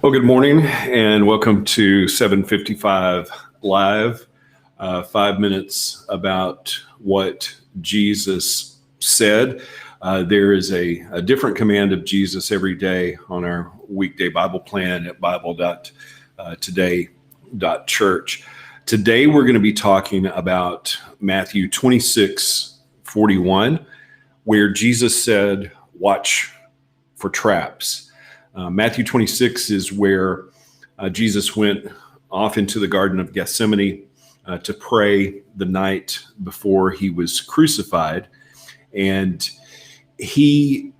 Well, good morning and welcome to 755 Live. 5 minutes about what Jesus said. There is a different command of Jesus every day on our weekday Bible plan at bible.today.church. Today we're going to be talking about Matthew 26:41, where Jesus said, "Watch for traps." Matthew 26 is where Jesus went off into the Garden of Gethsemane to pray the night before he was crucified. And he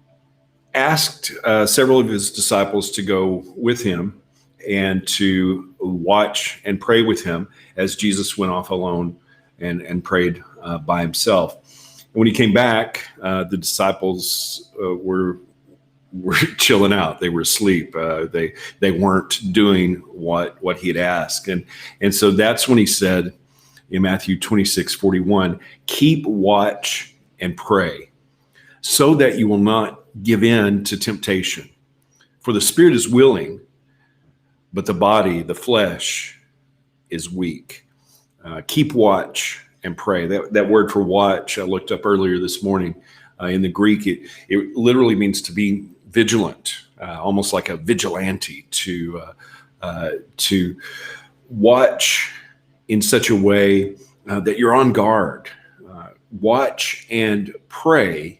asked several of his disciples to go with him and to watch and pray with him as Jesus went off alone and prayed by himself. And when he came back, the disciples were chilling out. They were asleep. They weren't doing what he had asked. And so that's when he said in Matthew 26:41, "Keep watch and pray so that you will not give in to temptation. For the spirit is willing, but the body, the flesh, is weak." Keep watch and pray. That word for watch, I looked up earlier this morning. In the Greek, it literally means to be vigilant, almost like a vigilante, to watch in such a way that you're on guard. Watch and pray,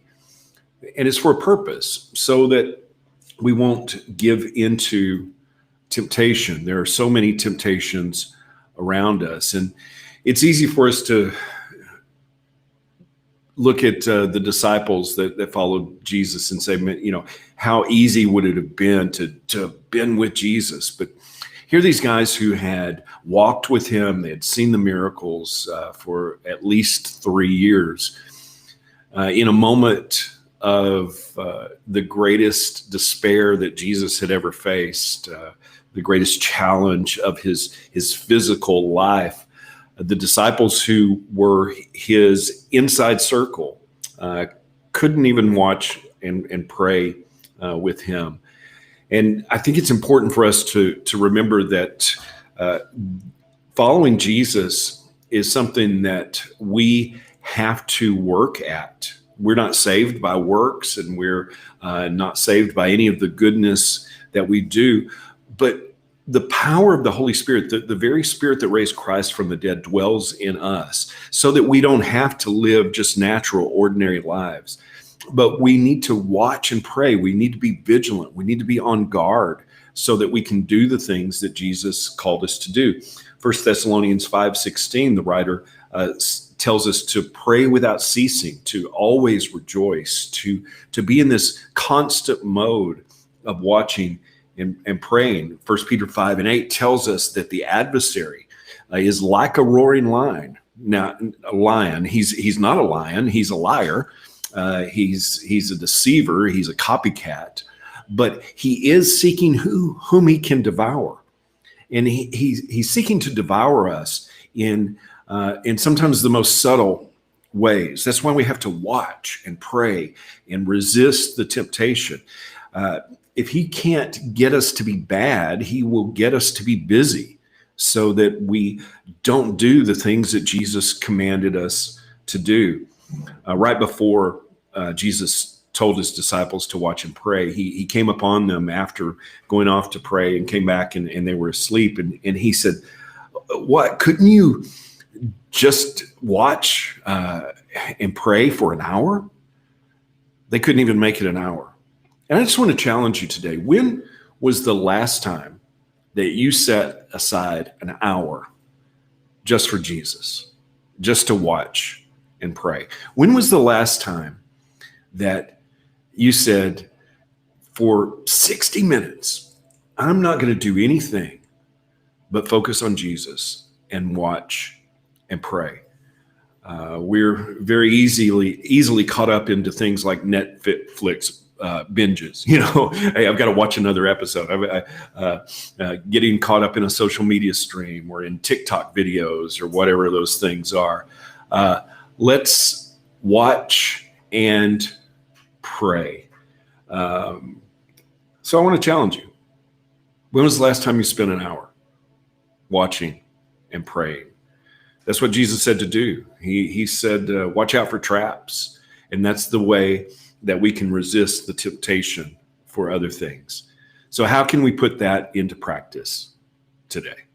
and it's for a purpose, so that we won't give into temptation. There are so many temptations around us, and it's easy for us to look at the disciples that followed Jesus and say, how easy would it have been to have been with Jesus? But here are these guys who had walked with him. They had seen the miracles for at least 3 years. In a moment of the greatest despair that Jesus had ever faced, the greatest challenge of his physical life, the disciples who were his inside circle couldn't even watch and pray with him. And I think it's important for us to remember that following Jesus is something that we have to work at. We're not saved by works, and we're not saved by any of the goodness that we do, but the power of the Holy Spirit, the very Spirit that raised Christ from the dead, dwells in us, so that we don't have to live just natural, ordinary lives. But we need to watch and pray. We need to be vigilant. We need to be on guard so that we can do the things that Jesus called us to do. 1 Thessalonians 5:16, the writer tells us to pray without ceasing, to always rejoice, to be in this constant mode of watching and praying. 1 Peter 5:8 tells us that the adversary is like a roaring lion. Now, a lion, he's not a lion, he's a liar. He's a deceiver, he's a copycat, but he is seeking whom he can devour. And he's seeking to devour us in sometimes the most subtle ways. That's why we have to watch and pray and resist the temptation. If he can't get us to be bad, he will get us to be busy so that we don't do the things that Jesus commanded us to do. Right before Jesus told his disciples to watch and pray, he came upon them after going off to pray and came back and they were asleep. And he said, "What, couldn't you just watch and pray for an hour?" They couldn't even make it an hour. And I just want to challenge you today. When was the last time that you set aside an hour just for Jesus, just to watch and pray? When was the last time that you said, for 60 minutes, I'm not going to do anything but focus on Jesus and watch and pray? We're very easily caught up into things like Netflix binges. Hey, I've got to watch another episode. Getting caught up in a social media stream or in TikTok videos or whatever those things are. Let's watch and pray. So I want to challenge you. When was the last time you spent an hour watching and praying? That's what Jesus said to do. He said, watch out for traps. And that's the way that we can resist the temptation for other things. So how can we put that into practice today?